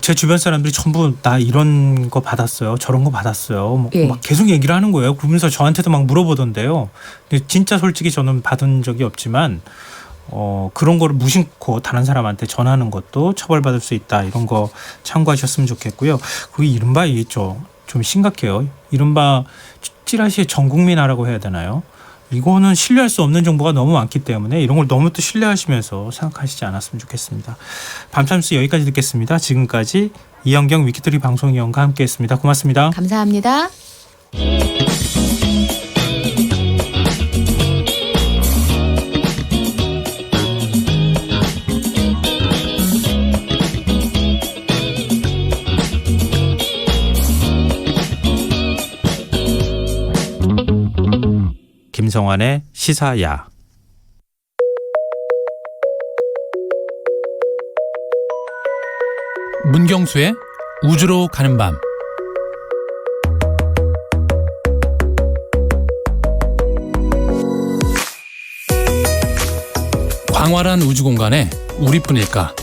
제 주변 사람들이 전부 나 이런 거 받았어요. 저런 거 받았어요. 예. 막 계속 얘기를 하는 거예요. 그러면서 저한테도 막 물어보던데요. 근데 진짜 솔직히 저는 받은 적이 없지만 그런 거를 무심코 다른 사람한테 전하는 것도 처벌받을 수 있다. 이런 거 참고하셨으면 좋겠고요. 그리고 이른바 있죠. 좀 심각해요. 이른바 찌라시의 전국민화라고 해야 되나요? 이거는 신뢰할 수 없는 정보가 너무 많기 때문에 이런 걸 너무 또 신뢰하시면서 생각하시지 않았으면 좋겠습니다. 밤참수 여기까지 듣겠습니다. 지금까지 이현경 위키트리 방송위원과 함께했습니다. 고맙습니다. 감사합니다. 김성환의 시사야. 문경수의 우주로 가는 밤. 광활한 우주 공간에 우리뿐일까?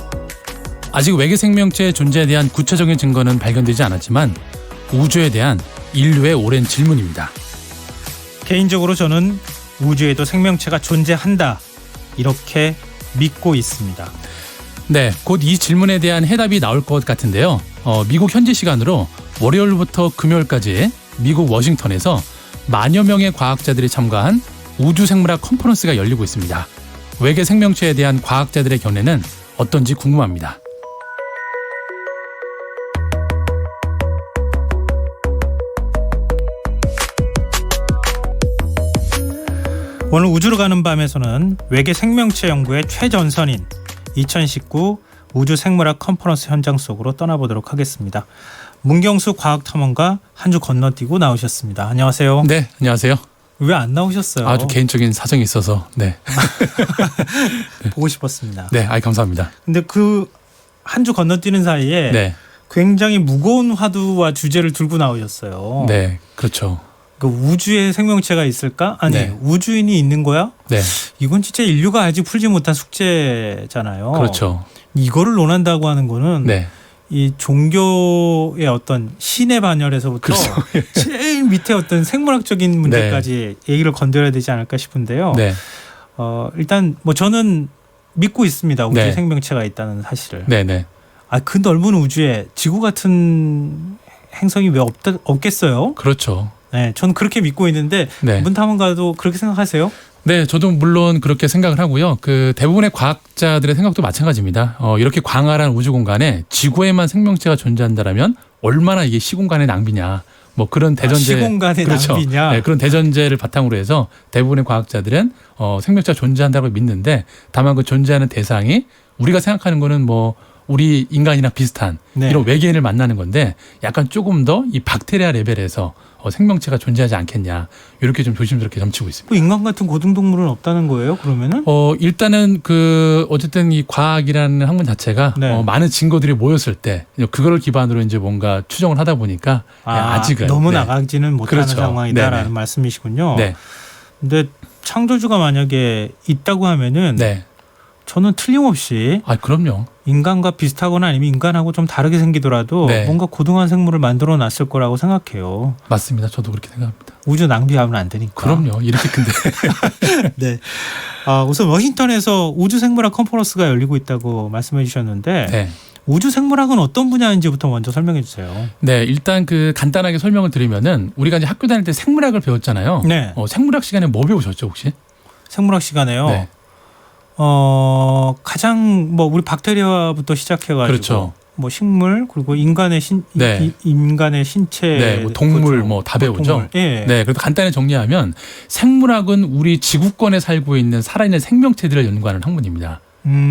아직 외계 생명체의 존재에 대한 구체적인 증거는 발견되지 않았지만 우주에 대한 인류의 오랜 질문입니다. 개인적으로 저는 우주에도 생명체가 존재한다. 이렇게 믿고 있습니다. 네, 곧 이 질문에 대한 해답이 나올 것 같은데요. 미국 현지 시간으로 월요일부터 금요일까지 미국 워싱턴에서 만여 명의 과학자들이 참가한 우주생물학 컨퍼런스가 열리고 있습니다. 외계 생명체에 대한 과학자들의 견해는 어떤지 궁금합니다. 오늘 우주로 가는 밤에서는 외계 생명체 연구의 최전선인 2019 우주생물학 컨퍼런스 현장 속으로 떠나보도록 하겠습니다. 문경수 과학탐험가 한 주 건너뛰고 나오셨습니다. 안녕하세요. 네, 안녕하세요. 왜 안 나오셨어요? 아주 개인적인 사정이 있어서 네. 보고 싶었습니다. 네, 감사합니다. 근데 그 한 주 건너뛰는 사이에 네, 굉장히 무거운 화두와 주제를 들고 나오셨어요. 네, 그렇죠. 그 우주에 생명체가 있을까? 아니, 네. 우주인이 있는 거야? 네, 이건 진짜 인류가 아직 풀지 못한 숙제잖아요. 그렇죠. 이거를 논한다고 하는 거는 네, 이 종교의 어떤 신의 반열에서부터 그렇죠. 제일 밑에 어떤 생물학적인 문제까지 얘기를 건드려야 되지 않을까 싶은데요. 네, 일단 뭐 저는 믿고 있습니다. 우주에 네. 생명체가 있다는 사실을. 네, 네. 그 넓은 우주에 지구 같은 행성이 왜 없겠어요? 그렇죠. 네, 저는 그렇게 믿고 있는데 네. 문탐험가도 그렇게 생각하세요? 네, 저도 물론 그렇게 생각을 하고요. 그 대부분의 과학자들의 생각도 마찬가지입니다. 이렇게 광활한 우주 공간에 지구에만 생명체가 존재한다라면 얼마나 이게 시공간의 낭비냐. 뭐 그런 대전제, 시공간의 그렇죠. 낭비냐. 네, 그런 대전제를 바탕으로 해서 대부분의 과학자들은 생명체가 존재한다고 믿는데, 다만 그 존재하는 대상이 우리가 생각하는 거는 뭐 우리 인간이랑 비슷한 네. 이런 외계인을 만나는 건데, 약간 조금 더 이 박테리아 레벨에서 생명체가 존재하지 않겠냐, 이렇게 좀 조심스럽게 점치고 있습니다. 뭐 인간 같은 고등동물은 없다는 거예요? 그러면은? 일단은 어쨌든 이 과학이라는 학문 자체가 네. 많은 증거들이 모였을 때 그걸 기반으로 이제 뭔가 추정을 하다 보니까 아직은 너무 네. 나가지는 못하는 그렇죠. 상황이다라는 네네. 말씀이시군요. 네, 근데 창조주가 만약에 있다고 하면은 네. 저는 틀림없이 그럼요. 인간과 비슷하거나 아니면 인간하고 좀 다르게 생기더라도 네. 뭔가 고등한 생물을 만들어 놨을 거라고 생각해요. 맞습니다. 저도 그렇게 생각합니다. 우주 낭비하면 안 되니까. 그럼요. 이렇게 큰데. 네. 우선 워싱턴에서 우주생물학 컨퍼런스가 열리고 있다고 말씀해 주셨는데 네. 우주생물학은 어떤 분야인지부터 먼저 설명해 주세요. 네, 일단 간단하게 설명을 드리면은 우리가 이제 학교 다닐 때 생물학을 배웠잖아요. 네. 생물학 시간에 뭐 배우셨죠, 혹시? 생물학 시간에요. 네. 가장 뭐 우리 박테리아부터 시작해가지고 그렇죠. 뭐 식물 그리고 인간의 네. 인간의 신체, 네, 뭐 동물 그렇죠. 뭐 다 배우죠. 동물. 예. 네, 그래도 간단히 정리하면 생물학은 우리 지구권에 살고 있는 살아있는 생명체들을 연구하는 학문입니다.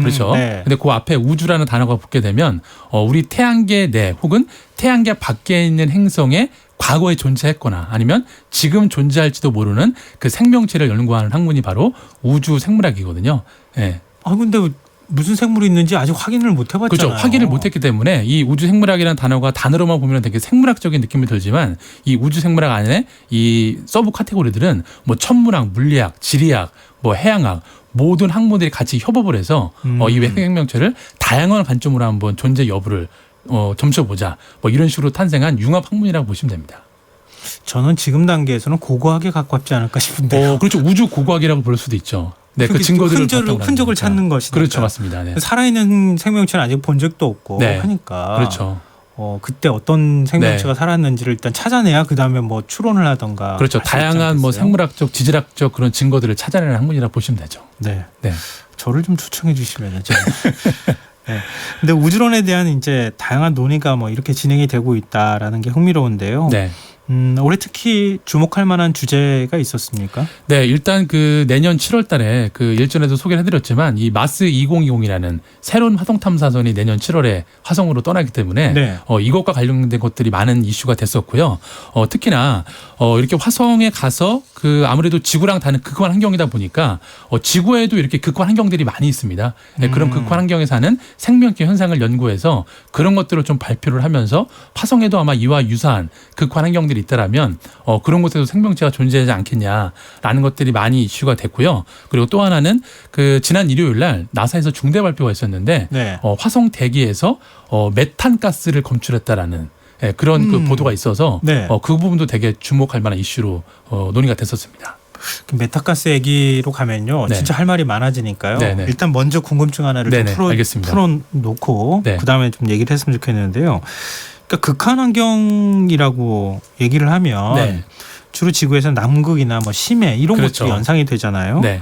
그렇죠. 네. 근데 그 앞에 우주라는 단어가 붙게 되면 우리 태양계 내 혹은 태양계 밖에 있는 행성에 과거에 존재했거나 아니면 지금 존재할지도 모르는 그 생명체를 연구하는 학문이 바로 우주 생물학이거든요. 네. 근데 무슨 생물이 있는지 아직 확인을 못 해봤잖아요. 그렇죠. 확인을 못했기 때문에 이 우주 생물학이라는 단어가 단어로만 보면 되게 생물학적인 느낌이 들지만 이 우주 생물학 안에 이 서브 카테고리들은 뭐 천문학, 물리학, 지리학, 뭐 해양학 모든 학문들이 같이 협업을 해서 이 생명체를 다양한 관점으로 한번 존재 여부를 점쳐보자. 뭐 이런 식으로 탄생한 융합 학문이라고 보시면 됩니다. 저는 지금 단계에서는 고고학에 가깝지 않을까 싶은데요. 그렇죠. 우주 고고학이라고 볼 수도 있죠. 네, 그 증거들을 흔적을 찾는 것이니까. 그렇죠, 맞습니다. 네. 살아있는 생명체는 아직 본 적도 없고 네. 하니까. 그렇죠. 그때 어떤 생명체가 살았는지를 일단 찾아내야 그 다음에 뭐 추론을 하던가. 그렇죠. 다양한 뭐 생물학적, 지질학적 그런 증거들을 찾아내는 학문이라고 보시면 되죠. 네. 네. 저를 좀 초청해 주시면은. 네. 근데 우주론에 대한 이제 다양한 논의가 뭐 이렇게 진행이 되고 있다라는 게 흥미로운데요. 네. 올해 특히 주목할 만한 주제가 있었습니까? 네, 일단 그 내년 7월 달에 그 일전에도 소개를 해드렸지만 이 마스 2020이라는 새로운 화성 탐사선이 내년 7월에 화성으로 떠나기 때문에 네. 이것과 관련된 것들이 많은 이슈가 됐었고요. 특히나 이렇게 화성에 가서 그 아무래도 지구랑 다른 극한 환경이다 보니까 지구에도 이렇게 극한 환경들이 많이 있습니다. 네, 그런 극한 환경에 사는 생명체 현상을 연구해서 그런 것들을 좀 발표를 하면서 화성에도 아마 이와 유사한 극한 환경들이 있다라면 그런 곳에도 생명체가 존재하지 않겠냐라는 것들이 많이 이슈가 됐고요. 그리고 또 하나는 그 지난 일요일 날 나사에서 중대 발표가 있었는데 네. 화성 대기에서 메탄 가스를 검출했다라는 그런 그 보도가 있어서 네. 그 부분도 되게 주목할 만한 이슈로 논의가 됐었습니다. 메타가스 얘기로 가면요. 네. 진짜 할 말이 많아지니까요. 네네. 일단 먼저 궁금증 하나를 좀 알겠습니다. 풀어놓고 네. 그다음에 좀 얘기를 했으면 좋겠는데요. 그러니까 극한 환경이라고 얘기를 하면 네. 주로 지구에서 남극이나 뭐 심해 이런 그렇죠. 것들이 연상이 되잖아요. 네.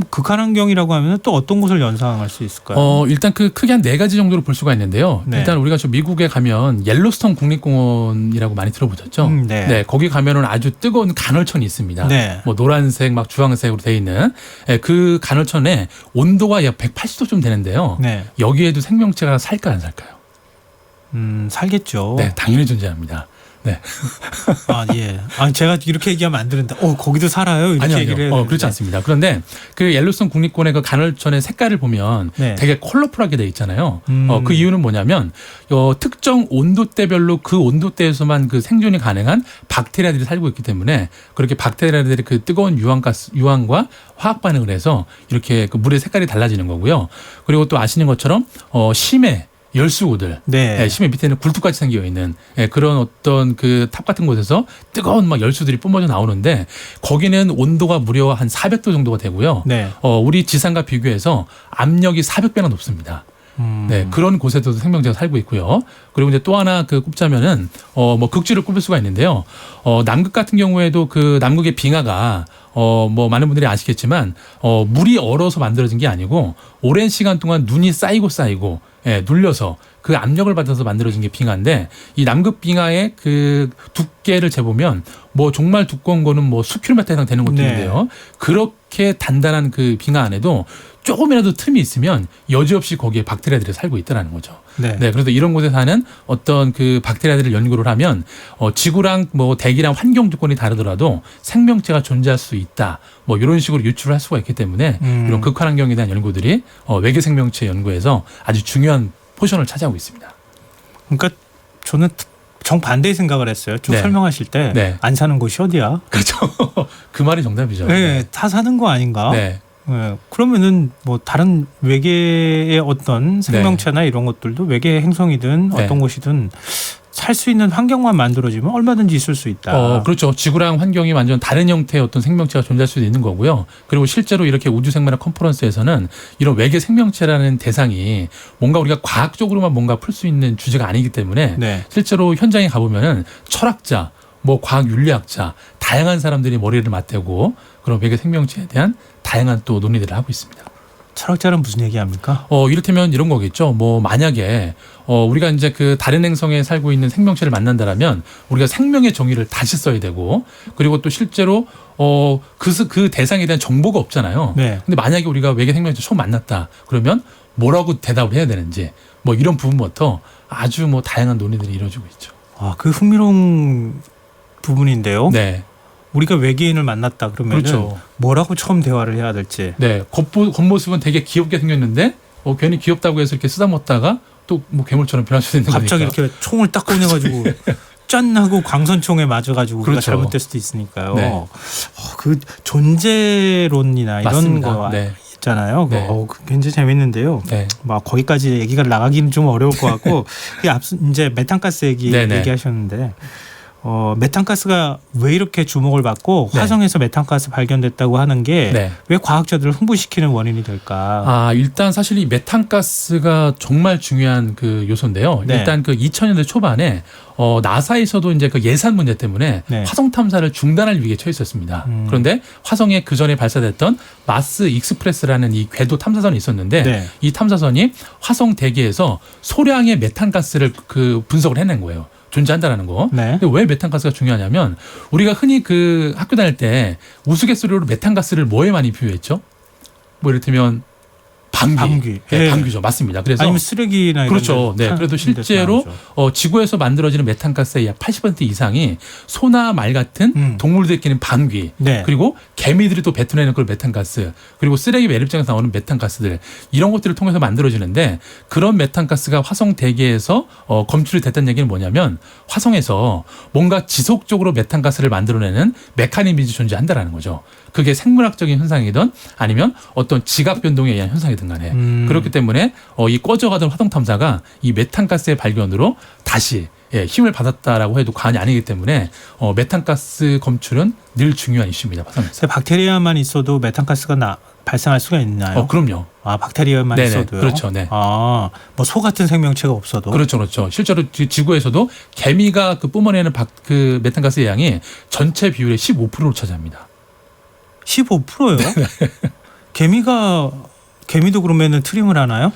극한 환경이라고 하면 또 어떤 곳을 연상할 수 있을까요? 일단 그 크게 한 4가지 정도로 볼 수가 있는데요. 네. 일단 우리가 저 미국에 가면 옐로스톤 국립공원이라고 많이 들어보셨죠? 네. 네. 거기 가면은 아주 뜨거운 간헐천이 있습니다. 네. 뭐 노란색, 막 주황색으로 돼 있는 그 간헐천에 온도가 약 180도쯤 되는데요. 네. 여기에도 생명체가 살까 안 살까요? 살겠죠. 네, 당연히 존재합니다. 네. 예. 제가 이렇게 얘기하면 안 되는데, 거기도 살아요? 이렇게 아니요, 얘기를 해요. 그렇지 않습니다. 그런데 그 옐로스톤 국립공원의 그 간헐천의 색깔을 보면 네. 되게 컬러풀하게 돼 있잖아요. 그 이유는 뭐냐면 특정 온도대별로 그 온도대에서만 그 생존이 가능한 박테리아들이 살고 있기 때문에 그렇게 박테리아들이 그 뜨거운 유황과 화학 반응을 해서 이렇게 그 물의 색깔이 달라지는 거고요. 그리고 또 아시는 것처럼 심해 열수구들, 네. 심해 밑에는 굴뚝같이 생겨 있는 그런 어떤 그 탑 같은 곳에서 뜨거운 막 열수들이 뿜어져 나오는데 거기는 온도가 무려 한 400도 정도가 되고요. 네. 우리 지상과 비교해서 압력이 400배나 높습니다. 네, 그런 곳에도 생명체가 살고 있고요. 그리고 이제 또 하나 그 꼽자면은 뭐 극지를 꼽을 수가 있는데요. 남극 같은 경우에도 그 남극의 빙하가 뭐 많은 분들이 아시겠지만 물이 얼어서 만들어진 게 아니고 오랜 시간 동안 눈이 쌓이고 눌려서 그 압력을 받아서 만들어진 게 빙하인데 이 남극 빙하의 그 두께를 재보면 뭐 정말 두꺼운 거는 뭐 수킬로미터 이상 되는 것도 네. 있는데요. 그렇게 단단한 그 빙하 안에도 조금이라도 틈이 있으면 여지없이 거기에 박테리아들이 살고 있다는 거죠. 네. 네, 그래서 이런 곳에 사는 어떤 그 박테리아들을 연구를 하면 지구랑 뭐 대기랑 환경 조건이 다르더라도 생명체가 존재할 수 있다. 뭐 이런 식으로 유추를 할 수가 있기 때문에 이런 극한 환경에 대한 연구들이 외계 생명체 연구에서 아주 중요한 포션을 차지하고 있습니다. 그러니까 저는 정반대의 생각을 했어요. 쭉 네. 설명하실 때 안 사는 곳이 어디야? 그렇죠. 그 말이 정답이죠. 네, 다 사는 거 아닌가? 네. 네, 그러면은 뭐 다른 외계의 어떤 생명체나 이런 것들도 외계 행성이든 네. 어떤 곳이든 살 수 있는 환경만 만들어지면 얼마든지 있을 수 있다. 그렇죠. 지구랑 환경이 완전 다른 형태의 어떤 생명체가 존재할 수도 있는 거고요. 그리고 실제로 이렇게 우주생물학 컨퍼런스에서는 이런 외계 생명체라는 대상이 뭔가 우리가 과학적으로만 뭔가 풀 수 있는 주제가 아니기 때문에 네. 실제로 현장에 가보면은 철학자, 뭐 과학윤리학자, 다양한 사람들이 머리를 맞대고 그런 외계 생명체에 대한 다양한 또 논의들을 하고 있습니다. 철학자는 무슨 얘기합니까? 이를테면 이런 거겠죠. 뭐 만약에 우리가 이제 그 다른 행성에 살고 있는 생명체를 만난다라면 우리가 생명의 정의를 다시 써야 되고 그리고 또 실제로 그 대상에 대한 정보가 없잖아요. 네. 근데 만약에 우리가 외계 생명체 처음 만났다 그러면 뭐라고 대답을 해야 되는지 뭐 이런 부분부터 아주 뭐 다양한 논의들이 이루어지고 있죠. 그 흥미로운 부분인데요. 네. 우리가 외계인을 만났다 그러면 그렇죠. 뭐라고 처음 대화를 해야 될지. 네. 겉모습은 되게 귀엽게 생겼는데 괜히 귀엽다고 해서 이렇게 쓰다먹다가 또 뭐 괴물처럼 변할 수도 있는 갑자기 거니까. 이렇게 총을 딱 꺼내가지고 짠 하고 광선총에 맞아가지고 우리가 그렇죠. 잘못될 수도 있으니까요. 네. 그 존재론이나 이런 맞습니다. 거와 네. 있잖아요. 네. 굉장히 재밌는데요. 네. 막 거기까지 얘기가 나가기는 좀 어려울 것 같고 이게 앞서 이제 메탄가스 얘기하셨는데 메탄가스가 왜 이렇게 주목을 받고 네. 화성에서 메탄가스 발견됐다고 하는 게 네. 왜 과학자들을 흥분시키는 원인이 될까? 일단 사실 이 메탄가스가 정말 중요한 그 요소인데요. 네. 일단 그 2000년대 초반에 나사에서도 이제 그 예산 문제 때문에 네. 화성 탐사를 중단할 위기에 처해 있었습니다. 그런데 화성에 그 전에 발사됐던 마스 익스프레스라는 이 궤도 탐사선이 있었는데 네. 이 탐사선이 화성 대기에서 소량의 메탄가스를 그 분석을 해낸 거예요. 존재한다라는 거. 네. 근데 왜 메탄가스가 중요하냐면 우리가 흔히 그 학교 다닐 때 우스갯소리로 메탄가스를 뭐에 많이 비유했죠? 뭐 이를테면 방귀. 네, 네. 방귀죠. 맞습니다. 그래서 아니면 쓰레기나 이런 그렇죠. 데 네. 그래도 실제로 지구에서 만들어지는 메탄가스의 약 80% 이상이 소나 말 같은 동물들이 끼는 방귀, 네. 그리고 개미들이 또 뱉어내는 그 메탄가스, 그리고 쓰레기 매립장에서 나오는 메탄가스들, 이런 것들을 통해서 만들어지는데, 그런 메탄가스가 화성 대기에서 검출이 됐다는 얘기는 뭐냐면 화성에서 뭔가 지속적으로 메탄가스를 만들어내는 메커니즘이 존재한다라는 거죠. 그게 생물학적인 현상이든 아니면 어떤 지각 변동에 의한 현상이든 간에 그렇기 때문에 이 꺼져가던 화성 탐사가 이 메탄가스의 발견으로 다시 힘을 받았다라고 해도 과언이 아니기 때문에 메탄가스 검출은 늘 중요한 이슈입니다. 화성에서. 박테리아만 있어도 메탄가스가 발생할 수가 있나요? 그럼요. 박테리아만 네네, 있어도요? 그렇죠. 네. 뭐 소 같은 생명체가 없어도? 그렇죠. 실제로 지구에서도 개미가 그 뿜어내는 그 메탄가스의 양이 전체 비율의 15%를 차지합니다. 15%요? 개미도 그러면은 트림을 하나요?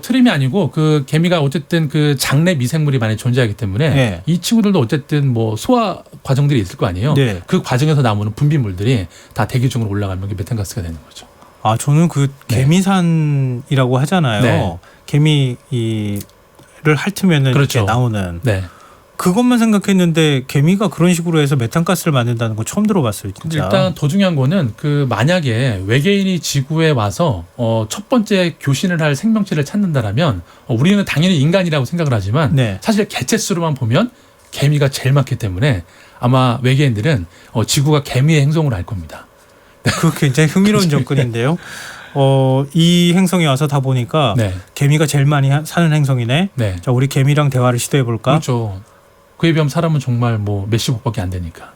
트림이 아니고 그 개미가 어쨌든 그 장내 미생물이 많이 존재하기 때문에 네. 이 친구들도 어쨌든 뭐 소화 과정들이 있을 거 아니에요. 네. 그 과정에서 나오는 분비물들이 다 대기 중으로 올라가면 메탄가스가 되는 거죠. 저는 그 개미산이라고 하잖아요. 네. 개미를 핥으면은 그렇죠. 이렇게 나오는. 네. 그것만 생각했는데 개미가 그런 식으로 해서 메탄가스를 만든다는 거 처음 들어봤어요, 진짜. 일단 더 중요한 거는 그 만약에 외계인이 지구에 와서 첫 번째 교신을 할 생명체를 찾는다라면 우리는 당연히 인간이라고 생각을 하지만 네. 사실 개체수로만 보면 개미가 제일 많기 때문에 아마 외계인들은 지구가 개미의 행성으로 알 겁니다. 그 굉장히 흥미로운 접근인데요. 이 행성에 와서 다 보니까 네. 개미가 제일 많이 사는 행성이네. 네. 자, 우리 개미랑 대화를 시도해 볼까? 그렇죠. 그에 비하면 사람은 정말 뭐 몇십억밖에 안 되니까.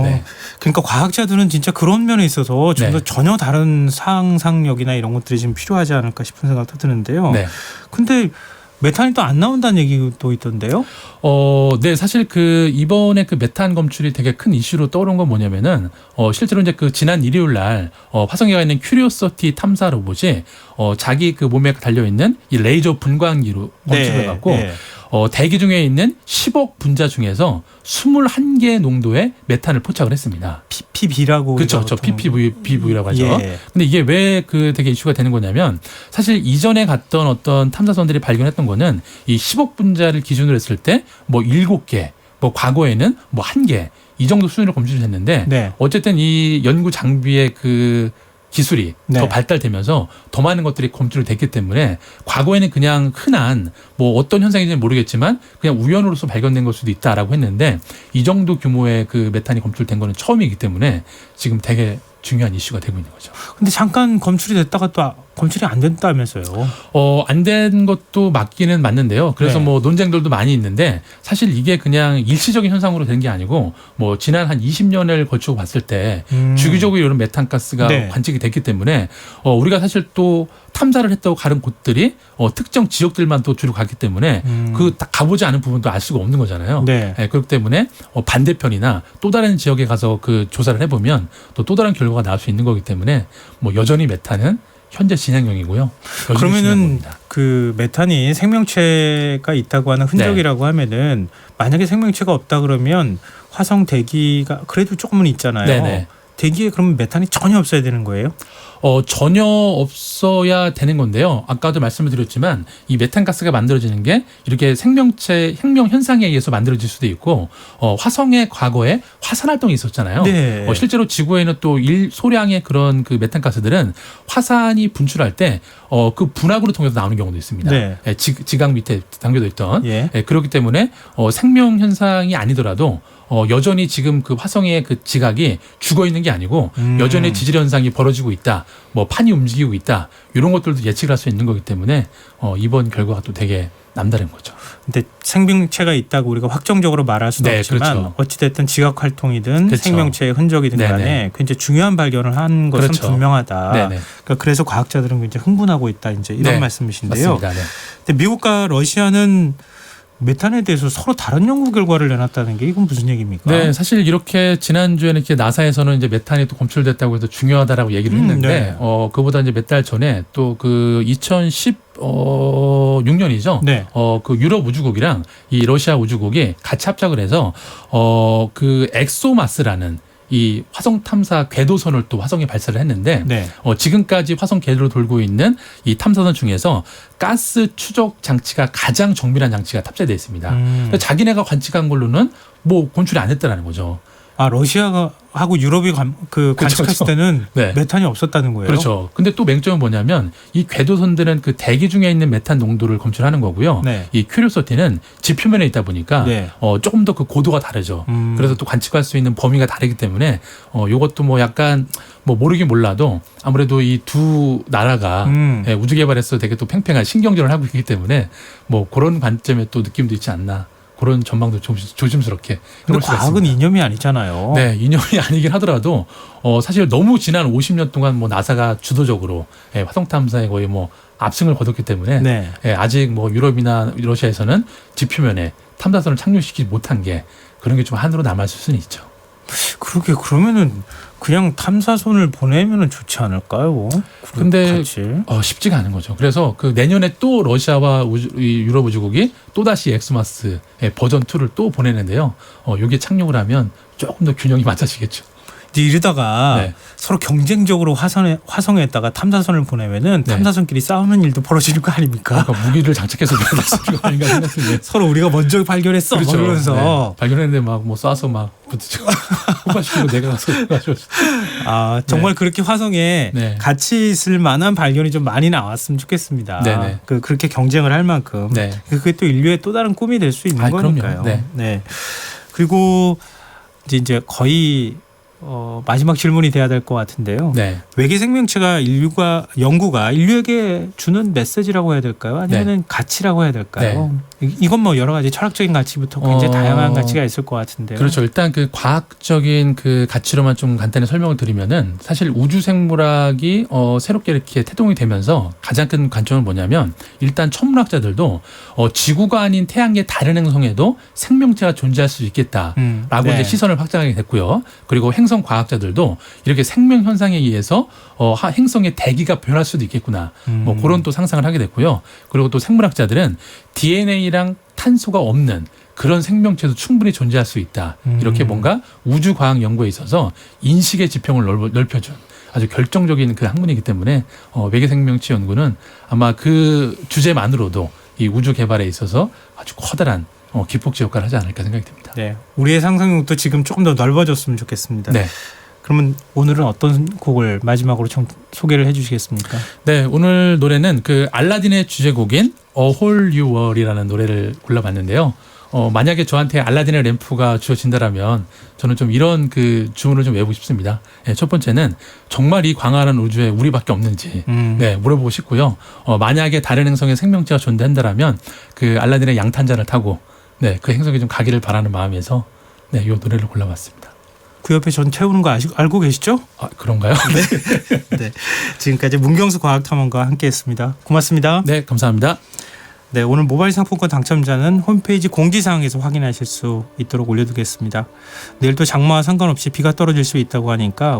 네. 그러니까 과학자들은 진짜 그런 면에 있어서 네. 전혀 다른 상상력이나 이런 것들이 좀 필요하지 않을까 싶은 생각도 드는데요. 네. 근데 메탄이 또 안 나온다는 얘기도 있던데요. 네, 사실 그 이번에 그 메탄 검출이 되게 큰 이슈로 떠오른 건 뭐냐면은 실제로 이제 그 지난 일요일 날 화성에 가 있는 큐리오시티 탐사 로봇이 자기 그 몸에 달려 있는 이 레이저 분광기로 검출을 해갖고 대기 중에 있는 10억 분자 중에서 21개의 농도의 메탄을 포착을 했습니다. PPB라고. 그렇죠. PPBV라고 하죠. 예. 근데 이게 왜 그 되게 이슈가 되는 거냐면 사실 이전에 갔던 어떤 탐사선들이 발견했던 거는 이 10억 분자를 기준으로 했을 때 뭐 7개, 뭐 과거에는 뭐 1개 이 정도 수준으로 검출을 했는데 네. 어쨌든 이 연구 장비의 그 기술이 네. 더 발달되면서 더 많은 것들이 검출이 됐기 때문에 과거에는 그냥 흔한 뭐 어떤 현상인지는 모르겠지만 그냥 우연으로서 발견된 걸 수도 있다라고 했는데 이 정도 규모의 그 메탄이 검출된 거는 처음이기 때문에 지금 되게 중요한 이슈가 되고 있는 거죠. 근데 잠깐 검출이 됐다가 또 검출이 안 됐다면서요. 안 된 것도 맞기는 맞는데요. 그래서 네. 뭐 논쟁들도 많이 있는데 사실 이게 그냥 일시적인 현상으로 된 게 아니고 뭐 지난 한 20년을 거치고 봤을 때 주기적으로 이런 메탄가스가 네. 관측이 됐기 때문에 우리가 사실 또 탐사를 했다고 가는 곳들이 특정 지역들만 또 주로 갔기 때문에 그 딱 가보지 않은 부분도 알 수가 없는 거잖아요. 네. 그렇기 때문에 반대편이나 또 다른 지역에 가서 그 조사를 해보면 또 다른 결과가 나올 수 있는 거기 때문에 뭐 여전히 메탄은 현재 진행형이고요. 그러면은 그 메탄이 생명체가 있다고 하는 흔적이라고 하면은 만약에 생명체가 없다 그러면 화성 대기가 그래도 조금은 있잖아요. 네네. 대기에 그러면 메탄이 전혀 없어야 되는 거예요? 전혀 없어야 되는 건데요. 아까도 말씀을 드렸지만 이 메탄가스가 만들어지는 게 이렇게 생명체 혁명 현상에 의해서 만들어질 수도 있고 화성의 과거에 화산 활동이 있었잖아요. 네. 실제로 지구에는 또 소량의 그런 그 메탄가스들은 화산이 분출할 때 그 분화구를 통해서 나오는 경우도 있습니다. 네. 지각 밑에 담겨져 있던. 예. 그렇기 때문에 생명 현상이 아니더라도 여전히 지금 그 화성의 그 지각이 죽어 있는 게 아니고 여전히 지질 현상이 벌어지고 있다. 뭐 판이 움직이고 있다 이런 것들도 예측을 할 수 있는 거기 때문에 이번 결과가 또 되게 남다른 거죠. 근데 생명체가 있다고 우리가 확정적으로 말할 수는 네, 없지만 그렇죠. 어찌됐든 지각 활동이든 그렇죠. 생명체의 흔적이든 네네. 간에 굉장히 중요한 발견을 한 것은 그렇죠. 분명하다. 네네. 그러니까 그래서 과학자들은 굉장히 흥분하고 있다. 이제 이런 네, 말씀이신데요. 맞습니다. 네. 근데 미국과 러시아는 메탄에 대해서 서로 다른 연구 결과를 내놨다는 게 이건 무슨 얘기입니까? 네, 사실 이렇게 지난주에는 이렇게 나사에서는 이제 메탄이 또 검출됐다고 해서 중요하다라고 얘기를 했는데, 네. 그보다 이제 몇 달 전에 또 그 2016년이죠. 네. 그 유럽 우주국이랑 이 러시아 우주국이 같이 합작을 해서, 그 엑소마스라는 이 화성 탐사 궤도선을 또 화성에 발사를 했는데, 네. 지금까지 화성 궤도로 돌고 있는 이 탐사선 중에서 가스 추적 장치가 가장 정밀한 장치가 탑재되어 있습니다. 그러니까 자기네가 관측한 걸로는 뭐 검출이 안 됐다라는 거죠. 아 러시아하고 유럽이 관측했을 그렇죠. 때는 네. 메탄이 없었다는 거예요. 그렇죠. 근데 또 맹점은 뭐냐면 이 궤도선들은 그 대기 중에 있는 메탄 농도를 검출하는 거고요. 네. 이 큐리오시티는 지표면에 있다 보니까 네. 조금 더 그 고도가 다르죠. 그래서 또 관측할 수 있는 범위가 다르기 때문에 요것도 뭐 약간 뭐 모르긴 몰라도 아무래도 이 두 나라가 우주 개발에서 되게 또 팽팽한 신경전을 하고 있기 때문에 뭐 그런 관점의 또 느낌도 있지 않나. 그런 전망도 조심스럽게. 근데 과학은 이념이 아니잖아요. 네, 이념이 아니긴 하더라도 사실 너무 지난 50년 동안 뭐 나사가 주도적으로 화성 탐사에 거의 뭐 압승을 거뒀기 때문에 네. 아직 뭐 유럽이나 러시아에서는 지표면에 탐사선을 착륙시키지 못한 게 그런 게 좀 한으로 남았을 수는 있죠. 그러게 그러면은 그냥 탐사선을 보내면은 좋지 않을까요? 근데 같이. 쉽지가 않은 거죠. 그래서 그 내년에 또 러시아와 이 유럽 우주국이 또 다시 엑스마스 버전 2를 또 보내는데요. 이게 착륙을 하면 조금 더 균형이 맞아지겠죠. 이제 이러다가 네. 서로 경쟁적으로 화성에다가 탐사선을 보내면은 네. 탐사선끼리 싸우는 일도 벌어지는 거 아닙니까? 그러니까 무기를 장착해서 보내는 거 아닌가 생각했는데. 서로 우리가 먼저 발견했어. 그렇죠. 그러면서 네. 발견했는데 막 뭐 쏴서 막 부딪히고 호가시키고 내가 가서 정말 네. 그렇게 화성에 네. 같이 있을 만한 발견이 좀 많이 나왔으면 좋겠습니다. 네네. 그렇게 경쟁을 할 만큼 네. 그게 또 인류의 또 다른 꿈이 될 수 있는 그럼요. 거니까요. 네. 그리고 이제 거의 마지막 질문이 돼야 될 것 같은데요. 네. 외계 생명체가 연구가 인류에게 주는 메시지라고 해야 될까요? 아니면은 가치라고 해야 될까요? 이건 뭐 여러 가지 철학적인 가치부터 굉장히 다양한 가치가 있을 것 같은데요. 그렇죠. 일단 그 과학적인 그 가치로만 좀 간단히 설명을 드리면은 사실 우주 생물학이 새롭게 이렇게 태동이 되면서 가장 큰 관점은 뭐냐면 일단 천문학자들도 지구가 아닌 태양의 다른 행성에도 생명체가 존재할 수 있겠다라고 네. 이제 시선을 확장하게 됐고요. 그리고 행성 과학자들도 이렇게 생명 현상에 의해서 행성의 대기가 변할 수도 있겠구나. 뭐 그런 또 상상을 하게 됐고요. 그리고 또 생물학자들은 DNA랑 탄소가 없는 그런 생명체도 충분히 존재할 수 있다. 이렇게 뭔가 우주 과학 연구에 있어서 인식의 지평을 넓혀준 아주 결정적인 그 학문이기 때문에 외계 생명체 연구는 아마 그 주제만으로도 이 우주 개발에 있어서 아주 커다란 기폭제 역할을 하지 않을까 생각이 듭니다. 네, 우리의 상상력도 지금 조금 더 넓어졌으면 좋겠습니다. 네. 그러면 오늘은 어떤 곡을 마지막으로 좀 소개를 해주시겠습니까? 네, 오늘 노래는 그 알라딘의 주제곡인 A Whole New World이라는 노래를 골라봤는데요. 만약에 저한테 알라딘의 램프가 주어진다라면 저는 좀 이런 그 주문을 좀 외우고 싶습니다. 네, 첫 번째는 정말 이 광활한 우주에 우리밖에 없는지 네, 물어보고 싶고요. 만약에 다른 행성에 생명체가 존재한다라면 그 알라딘의 양탄자를 타고 네, 그 행성에 좀 가기를 바라는 마음에서 네, 이 노래를 골라봤습니다. 그 옆에 전 태우는 거 알고 계시죠? 아, 그런가요? 네. 지금까지 문경수 과학탐험가와 함께했습니다. 고맙습니다. 네, 감사합니다. 네, 오늘 모바일 상품권 당첨자는 홈페이지 공지사항에서 확인하실 수 있도록 올려두겠습니다. 내일 또 장마와 상관없이 비가 떨어질 수 있다고 하니까